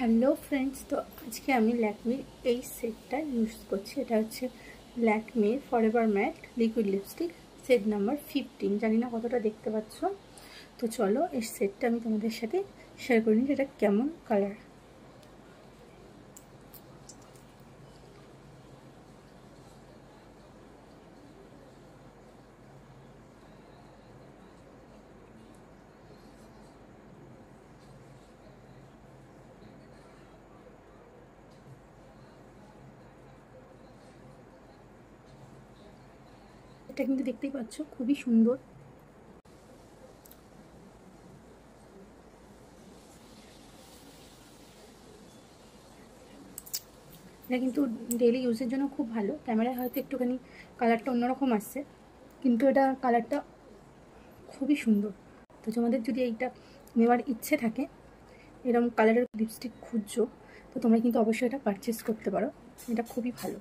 Hello friends, তো আজকে আমি ল্যাকমির এই সেটটা ইউজ করছি। এটা হচ্ছে ল্যাকমির forever matte liquid lipstick set number 15। জানি না কতটা দেখতে পাচ্ছ। তো চলো এই সেটটা আমি তোমাদের সাথে শেয়ার করে নিই, এটা কেমন কালার। এটা কিন্তু দেখতেই পাচ্ছ খুবই সুন্দর। এটা কিন্তু ডেইলি ইউজের জন্য খুব ভালো। ক্যামেরায় হয়তো একটুখানি কালারটা অন্যরকম আসছে, কিন্তু এটা কালারটা খুবই সুন্দর। তো তোমাদের যদি এইটা নেওয়ার ইচ্ছে থাকে, এরকম কালারের লিপস্টিক খুঁজছো, তো তোমরা কিন্তু অবশ্যই এটা পারচেস করতে পারো। এটা খুবই ভালো।